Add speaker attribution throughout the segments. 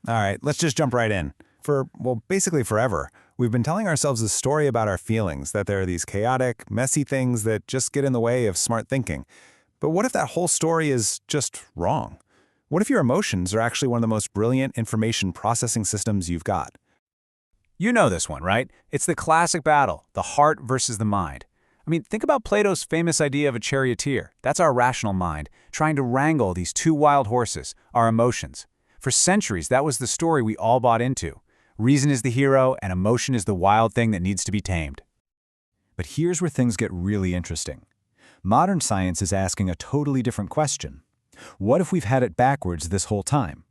Speaker 1: All right, let's just jump right in. Well, basically forever, we've been telling ourselves a story about our feelings, that there are these chaotic, messy things that just get in the way of smart thinking. But what if that whole story is just wrong? What if your emotions are actually one of the most brilliant information processing systems you've got?
Speaker 2: You know this one, right? It's the classic battle, the heart versus the mind. I mean, think about Plato's famous idea of a charioteer. That's our rational mind, trying to wrangle these two wild horses, our emotions. For centuries, that was the story we all bought into. Reason is the hero, and emotion is the wild thing that needs to be tamed.
Speaker 3: But here's where things get really interesting. Modern science is asking a totally different question. What if we've had it backwards this whole time?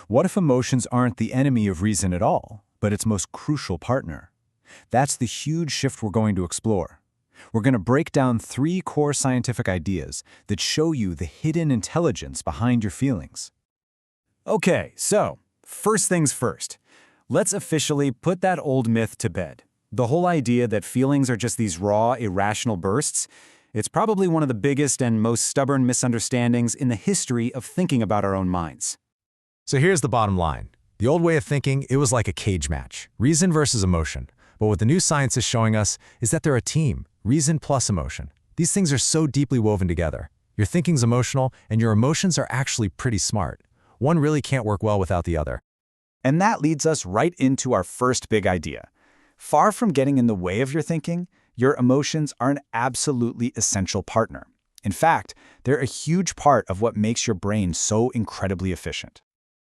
Speaker 3: What if emotions aren't the enemy of reason at all, but its most crucial partner? That's the huge shift we're going to explore. We're going to break down 3 core scientific ideas that show you the hidden intelligence behind your feelings.
Speaker 2: Okay, so, first things first. Let's officially put that old myth to bed. The whole idea that feelings are just these raw, irrational bursts, it's probably one of the biggest and most stubborn misunderstandings in the history of thinking about our own minds.
Speaker 4: So here's the bottom line. The old way of thinking, it was like a cage match, reason versus emotion. But what the new science is showing us is that they're a team, reason plus emotion. These things are so deeply woven together. Your thinking's emotional, and your emotions are actually pretty smart. One really can't work well without the other.
Speaker 2: And that leads us right into our first big idea. Far from getting in the way of your thinking, your emotions are an absolutely essential partner. In fact, they're a huge part of what makes your brain so incredibly efficient.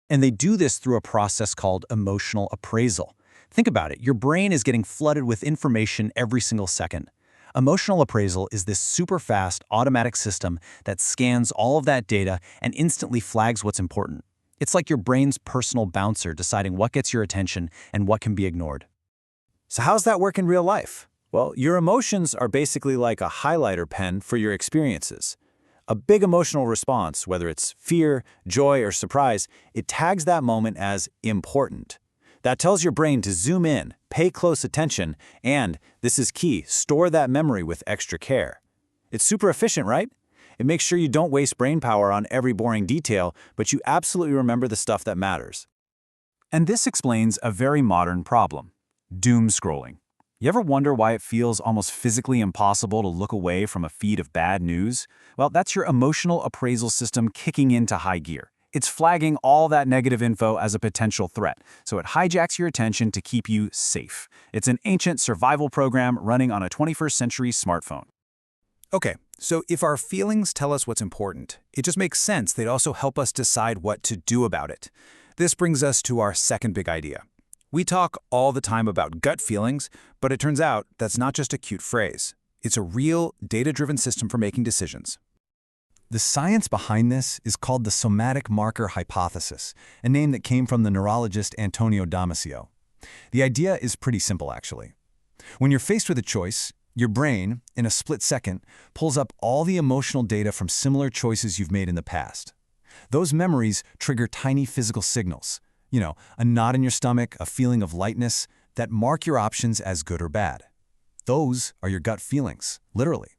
Speaker 2: And they do this through a process called emotional appraisal. Think about it. Your brain is getting flooded with information every single second. Emotional appraisal is this super fast, automatic system that scans all of that data and instantly flags what's important. It's like your brain's personal bouncer deciding what gets your attention and what can be ignored. So how's that work in real life? Well, your emotions are basically like a highlighter pen for your experiences. A big emotional response, whether it's fear, joy, or surprise, it tags that moment as important. That tells your brain to zoom in, pay close attention, and, this is key, store that memory with extra care. It's super efficient, right? It makes sure you don't waste brain power on every boring detail, but you absolutely remember the stuff that matters. And this explains a very modern problem: doom scrolling. You ever wonder why it feels almost physically impossible to look away from a feed of bad news? Well, that's your emotional appraisal system kicking into high gear. It's flagging all that negative info as a potential threat, so it hijacks your attention to keep you safe. It's an ancient survival program running on a 21st century smartphone. Okay, so if our feelings tell us what's important, it just makes sense they'd also help us decide what to do about it. This brings us to our second big idea. We talk all the time about gut feelings, but it turns out that's not just a cute phrase. It's a real, data-driven system for making decisions.
Speaker 3: The science behind this is called the somatic marker hypothesis, a name that came from the neurologist Antonio Damasio. The idea is pretty simple, actually. When you're faced with a choice, your brain, in a split second, pulls up all the emotional data from similar choices you've made in the past. Those memories trigger tiny physical signals. A knot in your stomach, a feeling of lightness, that mark your options as good or bad. Those are your gut feelings, literally.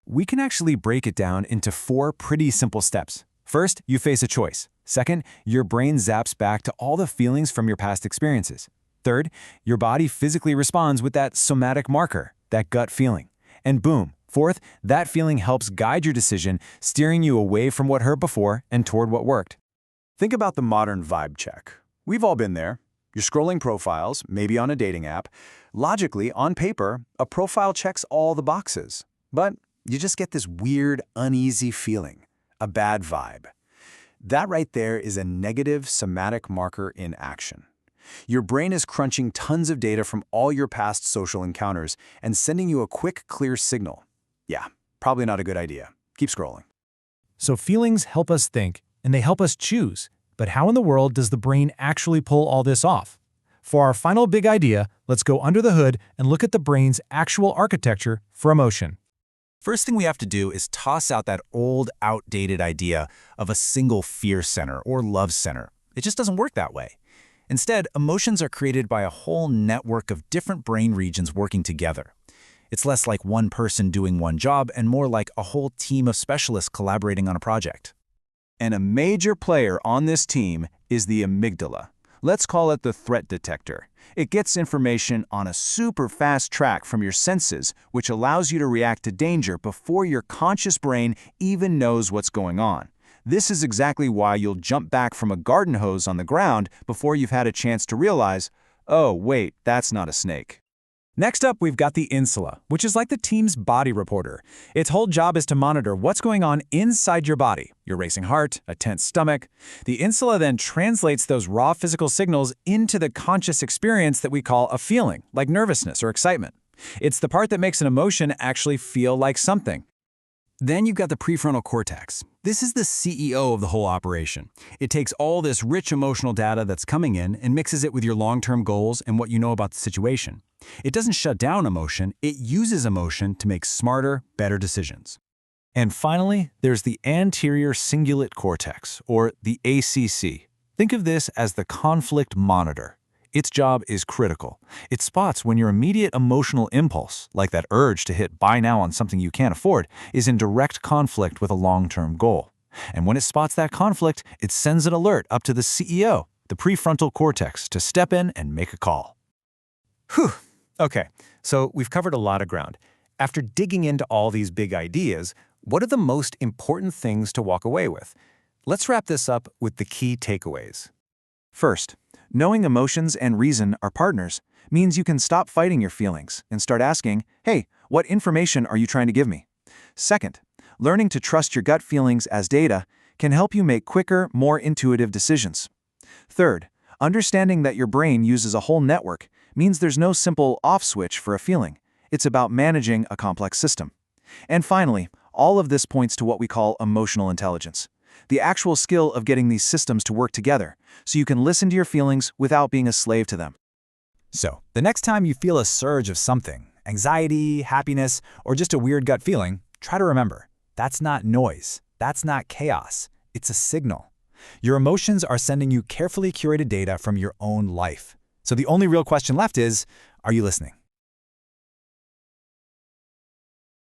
Speaker 2: We can actually break it down into 4 pretty simple steps. First, you face a choice. Second, your brain zaps back to all the feelings from your past experiences. Third, your body physically responds with that somatic marker, that gut feeling. And boom. Fourth, that feeling helps guide your decision, steering you away from what hurt before and toward what worked. Think about the modern vibe check. We've all been there. You're scrolling profiles, maybe on a dating app. Logically, on paper, a profile checks all the boxes. But you just get this weird, uneasy feeling, a bad vibe. That right there is a negative somatic marker in action. Your brain is crunching tons of data from all your past social encounters and sending you a quick, clear signal. Yeah, probably not a good idea. Keep scrolling.
Speaker 5: So feelings help us think, and they help us choose. But how in the world does the brain actually pull all this off? For our final big idea, let's go under the hood and look at the brain's actual architecture for emotion.
Speaker 2: First thing we have to do is toss out that old, outdated idea of a single fear center or love center. It just doesn't work that way. Instead, emotions are created by a whole network of different brain regions working together. It's less like one person doing one job and more like a whole team of specialists collaborating on a project. And a major player on this team is the amygdala. Let's call it the threat detector. It gets information on a super fast track from your senses, which allows you to react to danger before your conscious brain even knows what's going on. This is exactly why you'll jump back from a garden hose on the ground before you've had a chance to realize, oh, wait, that's not a snake.
Speaker 5: Next up, we've got the insula, which is like the team's body reporter. Its whole job is to monitor what's going on inside your body, your racing heart, a tense stomach. The insula then translates those raw physical signals into the conscious experience that we call a feeling, like nervousness or excitement. It's the part that makes an emotion actually feel like something.
Speaker 3: Then you've got the prefrontal cortex. This is the CEO of the whole operation. It takes all this rich emotional data that's coming in and mixes it with your long-term goals and what you know about the situation. It doesn't shut down emotion, it uses emotion to make smarter, better decisions.
Speaker 5: And finally, there's the anterior cingulate cortex, or the ACC. Think of this as the conflict monitor. Its job is critical. It spots when your immediate emotional impulse, like that urge to hit buy now on something you can't afford, is in direct conflict with a long-term goal. And when it spots that conflict, it sends an alert up to the CEO, the prefrontal cortex, to step in and make a call.
Speaker 1: Whew. Okay, so we've covered a lot of ground. After digging into all these big ideas, what are the most important things to walk away with? Let's wrap this up with the key takeaways.
Speaker 2: First, knowing emotions and reason are partners means you can stop fighting your feelings and start asking, hey, what information are you trying to give me? Second, learning to trust your gut feelings as data can help you make quicker, more intuitive decisions. Third, understanding that your brain uses a whole network means there's no simple off switch for a feeling. It's about managing a complex system. And finally, all of this points to what we call emotional intelligence, the actual skill of getting these systems to work together so you can listen to your feelings without being a slave to them.
Speaker 3: So, the next time you feel a surge of something, anxiety, happiness, or just a weird gut feeling, try to remember, that's not noise, that's not chaos, it's a signal. Your emotions are sending you carefully curated data from your own life. So the only real question left is, are you listening?